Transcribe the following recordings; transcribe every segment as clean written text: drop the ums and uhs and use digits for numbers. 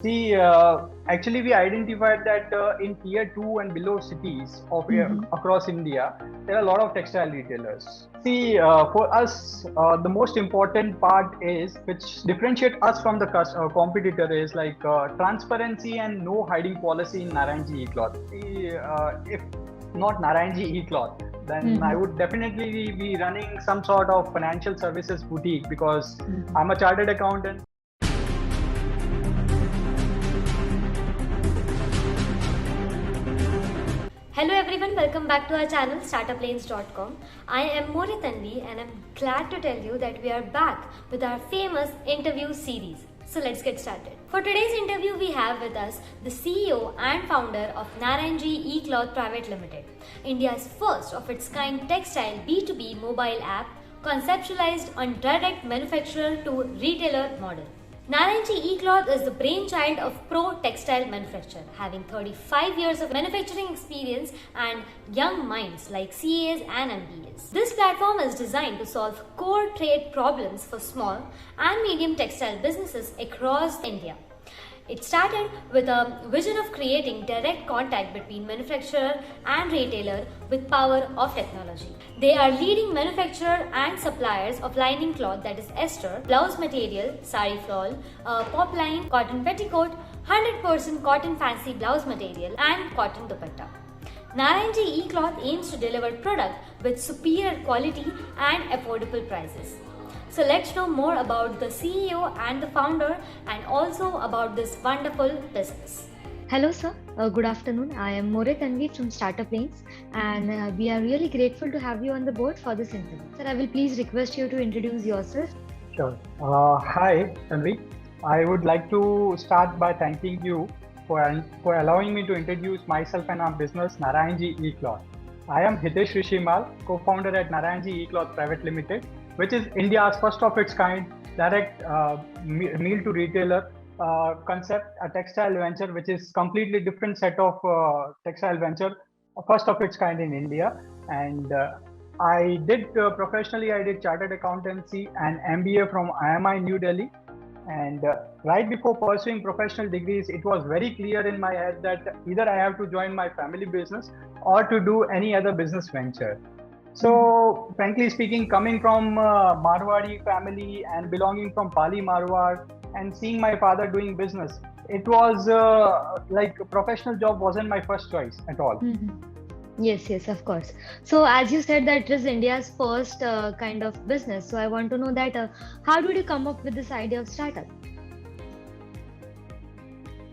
Actually, we identified that in tier 2 and below cities of Mm-hmm. across India, there are a lot of textile retailers. For us, the most important part is which differentiate us from the competitor is like transparency and no hiding policy in Naranji E-Cloth. If not Narayanji E-Cloth, then I Mm-hmm. would definitely be running some sort of financial services boutique because Mm-hmm. I'm a chartered accountant. Hello everyone, welcome back to our channel startuplanes.com. I am Mori Tanvi and I'm glad to tell you that we are back with our famous interview series. So let's get started. For today's interview, we have with us the CEO and founder of Narayanji E-Cloth Private Limited, India's first of its kind textile B2B mobile app conceptualized on direct manufacturer to retailer model. Narayanji E-Cloth is the brainchild of Pro Textile Manufacturer, having 35 years of manufacturing experience and young minds like CAs and MBAs. This platform is designed to solve core trade problems for small and medium textile businesses across India. It started with a vision of creating direct contact between manufacturer and retailer with power of technology. They are leading manufacturer and suppliers of lining cloth, that is ester, blouse material, sari floral, popline, cotton petticoat, 100% cotton fancy blouse material and cotton dupatta. Narayanji E-Cloth aims to deliver product with superior quality and affordable prices. So let's know more about the CEO and the founder and also about this wonderful business. Hello, sir. Good afternoon. I am More Tanvi from Startup Lanes, and we are really grateful to have you on the board for this interview. Sir, I will please request you to introduce yourself. Sure. Hi, Tanvi. I would like to start by thanking you for allowing me to introduce myself and our business, Narayanji E-Cloth. I am Hitesh Srisrimal, co-founder at Narayanji E-Cloth Private Limited, which is India's first of its kind direct meal to retailer concept, a textile venture, which is completely different set of textile venture, first of its kind in India. And I did professionally, I did chartered accountancy and MBA from IMI New Delhi. And right before pursuing professional degrees, it was very clear in my head that either I have to join my family business or to do any other business venture. Mhm. So, frankly speaking, coming from Marwari family and belonging from Pali Marwar and seeing my father doing business, it was like a professional job wasn't my first choice at all. Mhm. Yes, yes, of course. So, as you said, that it is India's first kind of business. So, I want to know that how did you come up with this idea of startup?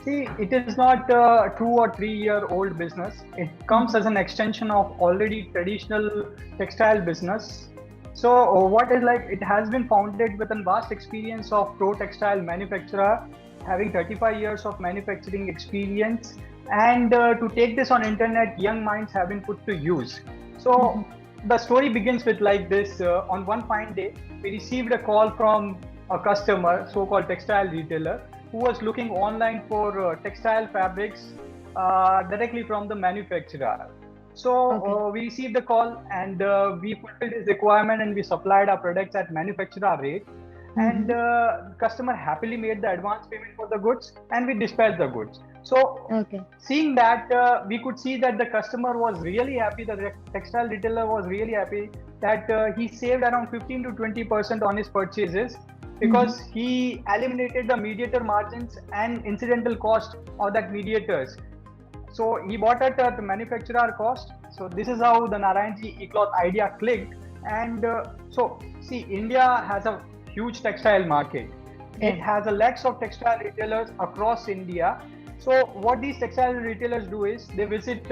See, it is not a 2 or 3 year old business. It comes Mhm. as an extension of already traditional textile business. So, what is like, it has been founded with a vast experience of Pro Textile Manufacturer, having 35 years of manufacturing experience. And to take this on internet, young minds have been put to use. Mhm. So, the story begins with like this. On one fine day, we received a call from a customer, so-called textile retailer, who was looking online for textile fabrics directly from the manufacturer. So Okay. we received the call and we fulfilled his requirement and we supplied our products at manufacturer rate. And Mm-hmm. customer happily made the advance payment for the goods and we dispatched the goods. So Okay. seeing that, we could see that the customer was really happy. The textile retailer was really happy that he saved around 15 to 20% on his purchases Mm-hmm. because he eliminated the mediator margins and incidental cost of that mediators. So he bought at the manufacturer cost. So this is how the Narayanji E-Cloth idea clicked. And so see, India has a huge textile market. It Yes. has a lakhs of textile retailers across India. So what these textile retailers do is they visit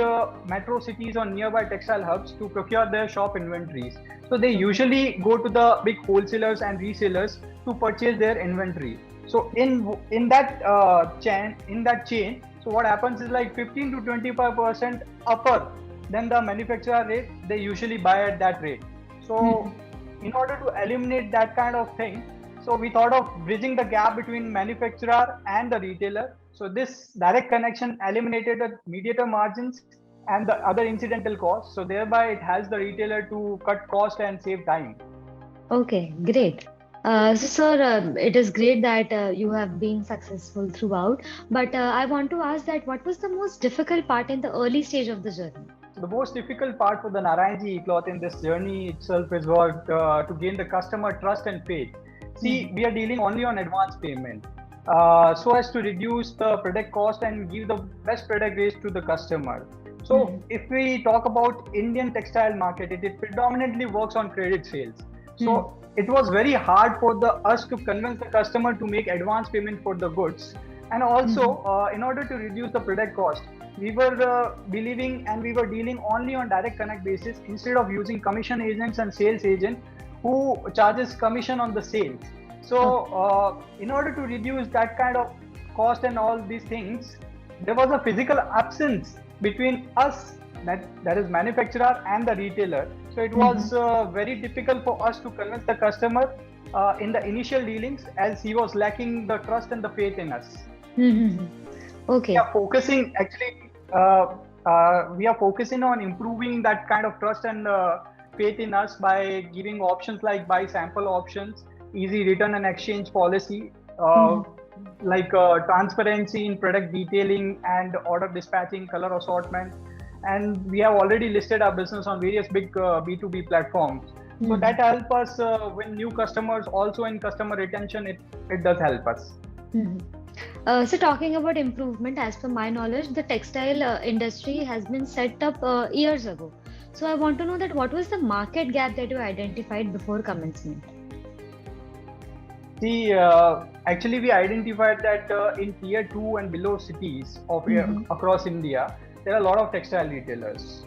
metro cities or nearby textile hubs to procure their shop inventories. So they Okay. usually go to the big wholesalers and resellers to purchase their inventory. So in that chain, so what happens is like 15 to 25% upper than the manufacturer rate. They usually buy at that rate. Mm-hmm. So in order to eliminate that kind of thing, so we thought of bridging the gap between manufacturer and the retailer. So this direct connection eliminated the mediator margins and the other incidental costs. So thereby it helps the retailer to cut cost and save time. Okay, great. Sir, it is great that you have been successful throughout, but I want to ask that what was the most difficult part in the early stage of the journey? The most difficult part for the Narayanji E-Cloth in this journey itself is what to gain the customer trust and faith. See, we are dealing only on advance payment, so as to reduce the product cost and give the best product rates to the customer. So, if we talk about Indian textile market, it predominantly works on credit sales. So, it was very hard for us to convince the customer to make advance payment for the goods, and also in order to reduce the product cost, we were believing and we were dealing only on direct connect basis instead of using commission agents and sales agent who charges commission on the sales. So in order to reduce that kind of cost and all these things, there was a physical absence between us, that is manufacturer, and the retailer. So it was very difficult for us to convince the customer in the initial dealings, as he was lacking the trust and the faith in us. Okay. We are focusing actually. We are focusing on improving that kind of trust and faith in us by giving options like buy sample options, easy return and exchange policy, like transparency in product detailing and order dispatching, color assortment, and we have already listed our business on various big B2B platforms. So that helps us win new customers. Also in customer retention, it does help us. So talking about improvement, as per my knowledge, the textile industry has been set up years ago. So I want to know that what was the market gap that you identified before commencement? See, actually we identified that in tier 2 and below cities of across India, there are a lot of textile retailers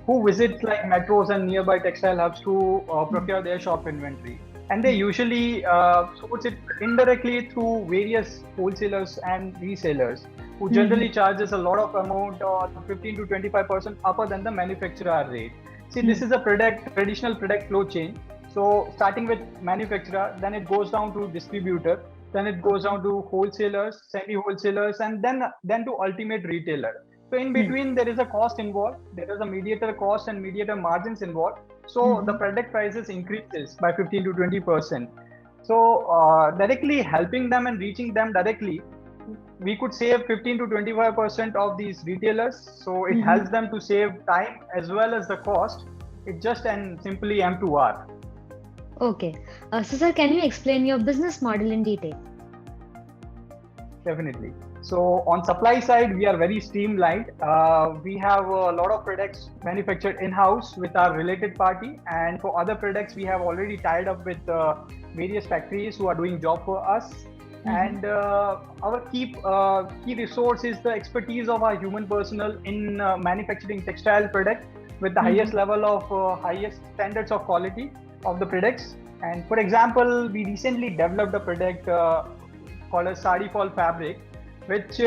who visit like metros and nearby textile hubs to procure their shop inventory. And they usually source it indirectly through various wholesalers and resellers who generally charges a lot of amount, 15 to 25% upper than the manufacturer rate. See, this is a traditional product flow chain. So starting with manufacturer, then it goes down to distributor, then it goes down to wholesalers, semi-wholesalers, and then to ultimate retailer. So in between, there is a cost involved. There is a mediator cost and mediator margins involved. So the product prices increases by 15 to 20%. So directly helping them and reaching them directly, we could save 15 to 25% of these retailers. So it helps them to save time as well as the cost. It's just and simply M2R. Okay. So sir, can you explain your business model in detail? Definitely. So on supply side, we are very streamlined. We have a lot of products manufactured in-house with our related party, and for other products, we have already tied up with various factories who are doing job for us. And our key resource is the expertise of our human personnel in manufacturing textile product with the highest level of highest standards of quality of the products. And for example, we recently developed a product called a sari fall fabric, which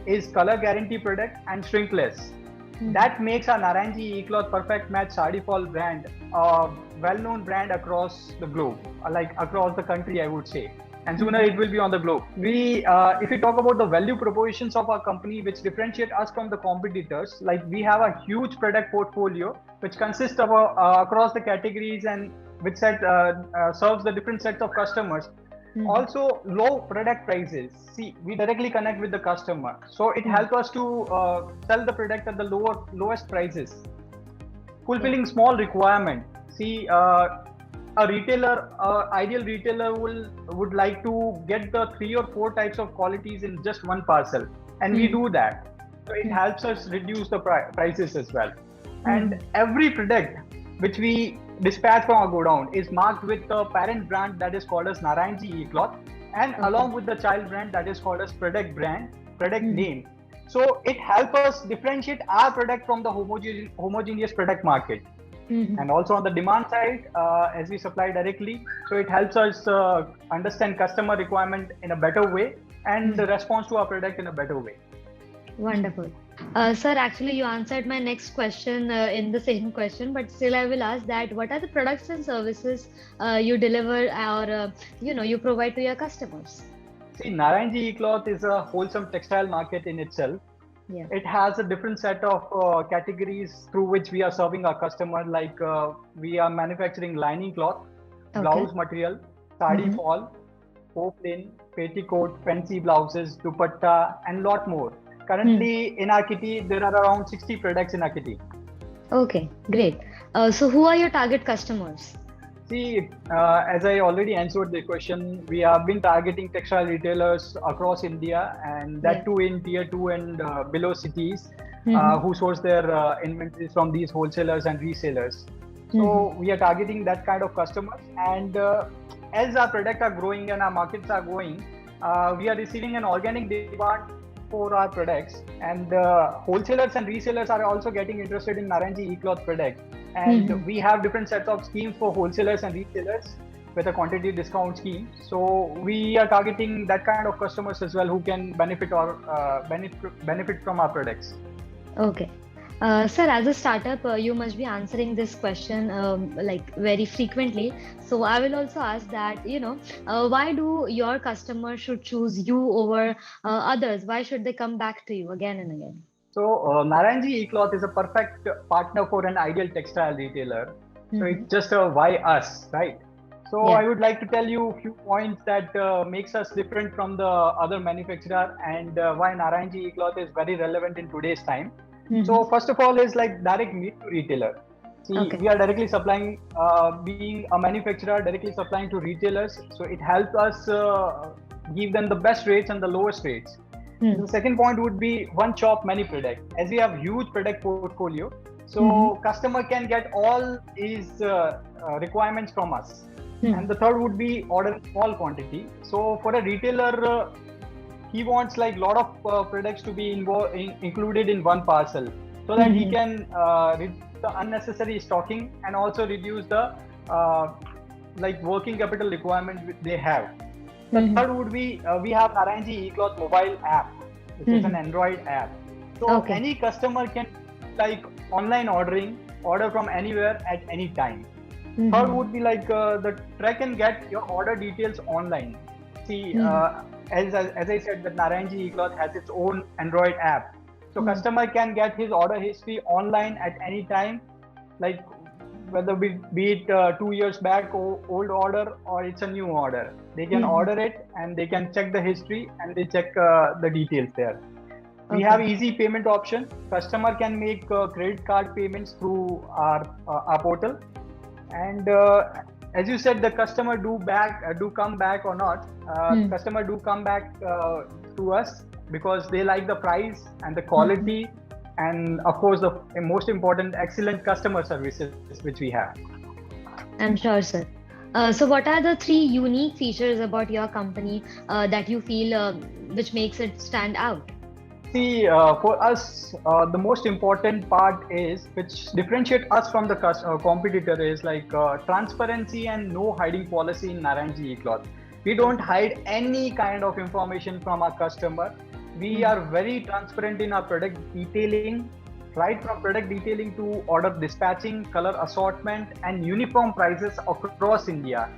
is color guarantee product and shrinkless. That makes our Narayanji E-Cloth perfect match sari fall brand a well-known brand across the globe, like across the country, I would say. And sooner it will be on the globe. If we talk about the value propositions of our company, which differentiate us from the competitors, like we have a huge product portfolio, which consists of across the categories and which serves the different sets of customers. Also, low product prices. See, we directly connect with the customer, so it helps us to sell the product at the lowest prices, fulfilling small requirement. See, a retailer, ideal retailer would like to get the 3 or 4 types of qualities in just one parcel, and we do that. So it helps us reduce the prices as well. And every product which we dispatch from our godown is marked with the parent brand that is called as Narayanji E-Cloth, and along with the child brand that is called as product name. So it helps us differentiate our product from the homogeneous product market. And also on the demand side, as we supply directly, so it helps us understand customer requirement in a better way and the response to our product in a better way. Wonderful. Sir, actually you answered my next question in the same question, but still I will ask that what are the products and services you deliver or you provide to your customers? See, Narayanji E-Cloth is a wholesome textile market in itself. It has a different set of categories through which we are serving our customer. Like we are manufacturing lining cloth, blouse material, sari fall, poplin, petticoat, fancy blouses, dupatta, and lot more. Currently in our kitty, there are around 60 products in our kitty. Okay, great. So who are your target customers? See, as I already answered the question, we have been targeting textile retailers across India, and that too in tier 2 and below cities, who source their inventories from these wholesalers and resellers. So we are targeting that kind of customers, and as our products are growing and our markets are growing, we are receiving an organic demand for our products, and wholesalers and resellers are also getting interested in Naranji E-Cloth product. And we have different sets of schemes for wholesalers and retailers with a quantity discount scheme. So we are targeting that kind of customers as well who can benefit or benefit from our products. Okay. Sir, as a startup, you must be answering this question like very frequently. So I will also ask that, why do your customers should choose you over others? Why should they come back to you again and again? So Narayanji E-Cloth is a perfect partner for an ideal textile retailer. So it's just a why us, right? So I would like to tell you a few points that makes us different from the other manufacturer, and why Narayanji E-Cloth is very relevant in today's time. So first of all is like direct meat to retailer. See, we are directly supplying, being a manufacturer, directly supplying to retailers. So it helps us give them the best rates and the lowest rates. The second point would be one shop, many products. As we have huge product portfolio, so customer can get all his requirements from us. And the third would be order small quantity. So for a retailer, he wants like lot of products to be included in one parcel, so that he can reduce the unnecessary stocking and also reduce the like working capital requirement they have. The third would be we have Narayanji E-Cloth mobile app, which is an Android app. So any customer can like online order from anywhere at any time. Third would be like the track and get your order details online. See, as I said, that Narayanji E-Cloth has its own Android app. So customer can get his order history online at any time, like whether be it 2 years back or old order or it's a new order. They can order it and they can check the history and they check the details there. We have easy payment option. Customer can make credit card payments through our portal. And as you said, the customer do come back or not. Customer do come back to us because they like the price and the quality, and of course the most important, excellent customer services which we have. I'm sure, sir. So what are the 3 unique features about your company that you feel which makes it stand out? See, for us, the most important part is, which differentiate us from the competitor, is like transparency and no hiding policy in Naranji E-Cloth. We don't hide any kind of information from our customer. We are very transparent in our product detailing, right from product detailing to order dispatching, color assortment, and uniform prices across India.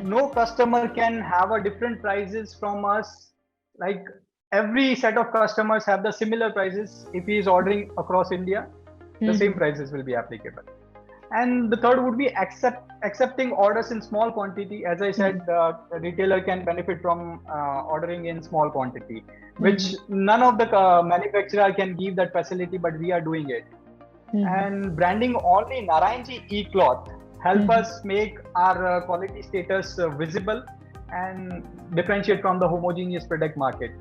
No customer can have a different prices from us. Like every set of customers have the similar prices. If he is ordering across India, the same prices will be applicable. And the third would be accepting orders in small quantity. As I said, the retailer can benefit from ordering in small quantity, which none of the manufacturer can give that facility, but we are doing it. And branding only Narayanji E-Cloth help us make our quality status visible and differentiate from the homogeneous product market.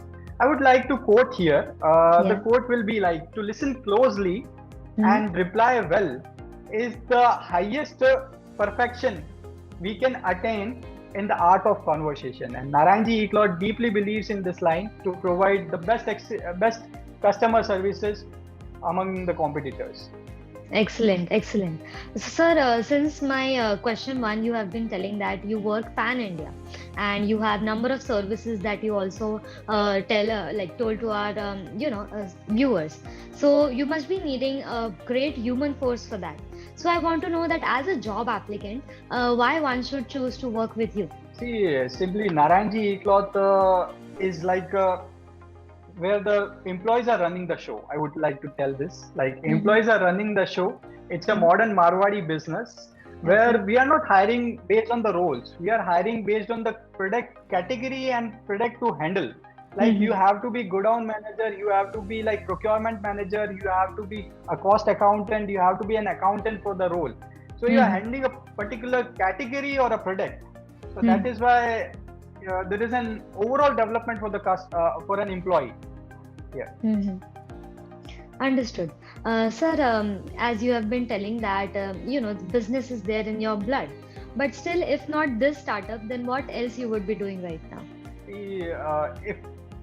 I would like to quote here. The quote will be like, to listen closely and reply well is the highest perfection we can attain in the art of conversation. And Naranji E-Cloth deeply believes in this line to provide the best customer services among the competitors. Excellent, excellent. So, sir, since my question 1, you have been telling that you work pan-India and you have number of services that you also told to our viewers. So you must be needing a great human force for that. So I want to know that as a job applicant, why one should choose to work with you? See, simply Naranji E-Cloth is like where the employees are running the show. I would like to tell this, like employees are running the show. It's a modern Marwadi business where Okay. we are not hiring based on the roles. We are hiring based on the product category and product to handle. Like you have to be godown manager, you have to be like procurement manager, you have to be a cost accountant, you have to be an accountant for the role. So you are handling a particular category or a product. So that is why there is an overall development for the for an employee. Yeah. Understood. Sir, as you have been telling that, business is there in your blood. But still, if not this startup, then what else you would be doing right now? If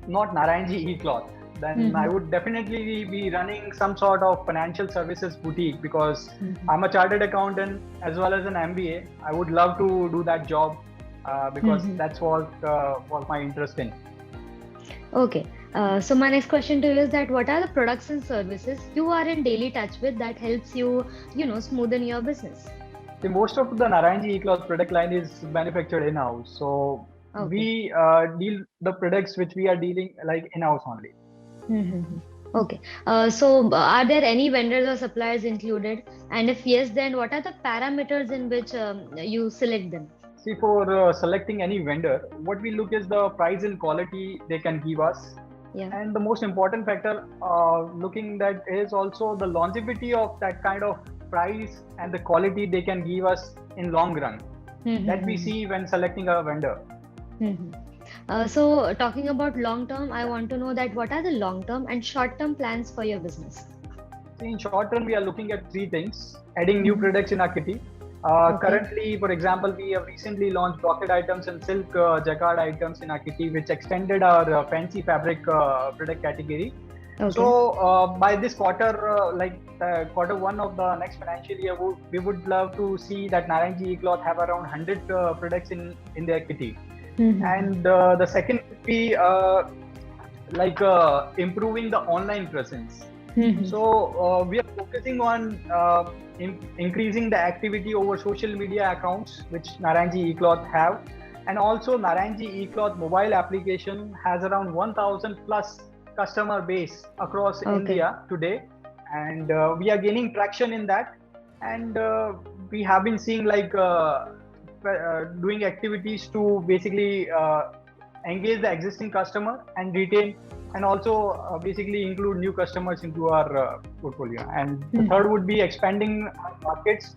not Narayanji E-Cloth, then I would definitely be running some sort of financial services boutique, because I'm a chartered accountant as well as an MBA. I would love to do that job because that's what was my interest in. Okay. So my next question to you is that what are the products and services you are in daily touch with that helps you, smoothen your business? See, most of the Narayanji E-Cloth product line is manufactured in-house. So we deal the products which we are dealing like in-house only. Okay. So are there any vendors or suppliers included? And if yes, then what are the parameters in which you select them? See, for selecting any vendor, what we look is the price and quality they can give us. Yeah. And the most important factor looking that is also the longevity of that kind of price and the quality they can give us in long run. That we see when selecting a vendor. So talking about long term, I want to know that what are the long term and short term plans for your business? See, in short term, we are looking at three things: adding new products in our kitty. Currently, for example, we have recently launched brocade items and silk jacquard items in our kitty, which extended our fancy fabric product category. Okay. So by this quarter, quarter one of the next financial year, we would love to see that Narayanji E-Cloth have around 100 products in their kitty. And the second would be improving the online presence. So we are focusing on increasing the activity over social media accounts which Narayanji E-Cloth have, and also Narayanji E-Cloth mobile application has around 1,000 plus customer base across India today, and we are gaining traction in that, and we have been seeing doing activities to basically engage the existing customer and retain, and also basically include new customers into our portfolio. And the third would be expanding markets,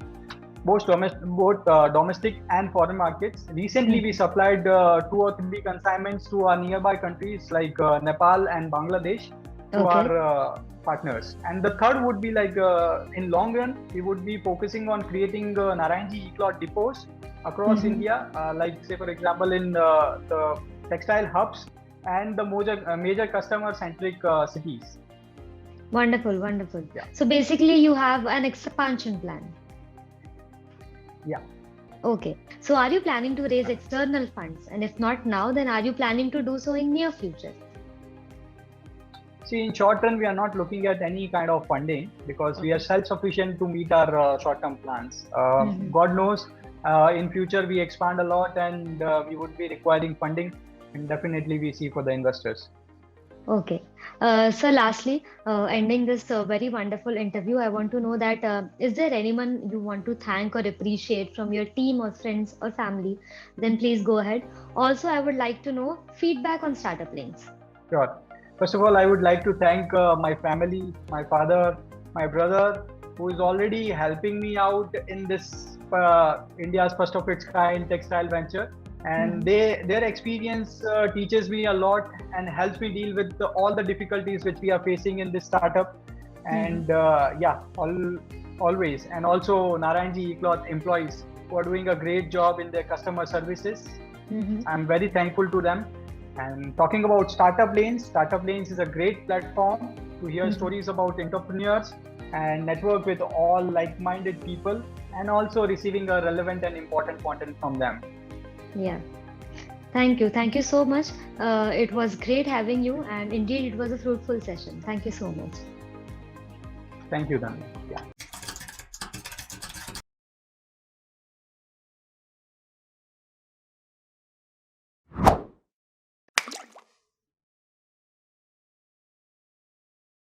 both domestic and foreign markets. Recently, we supplied 2 or 3 consignments to our nearby countries like Nepal and Bangladesh to our partners. And the third would be in long run, we would be focusing on creating Narayanji E-Cloth depots across India, say for example in the textile hubs and the major customer-centric cities. Wonderful, wonderful. Yeah. So basically you have an expansion plan. Yeah. Okay. So are you planning to raise external funds? And if not now, then are you planning to do so in near future? See, in short run, we are not looking at any kind of funding because we are self-sufficient to meet our short-term plans. God knows, in future we expand a lot and we would be requiring funding, and definitely we see for the investors. Okay. So lastly, ending this very wonderful interview, I want to know that is there anyone you want to thank or appreciate from your team or friends or family? Then please go ahead. Also, I would like to know feedback on Startup Lanes. Sure. First of all, I would like to thank my family, my father, my brother, who is already helping me out in this India's first of its kind textile venture. And their experience teaches me a lot and helps me deal with all the difficulties which we are facing in this startup. And always. And also Narayanji E-Cloth employees who are doing a great job in their customer services. I'm very thankful to them. And talking about Startup Lanes is a great platform to hear stories about entrepreneurs and network with all like-minded people, and also receiving a relevant and important content from them. Yeah. Thank you. Thank you so much. It was great having you, and indeed it was a fruitful session. Thank you so much. Thank you, Dhan. Yeah.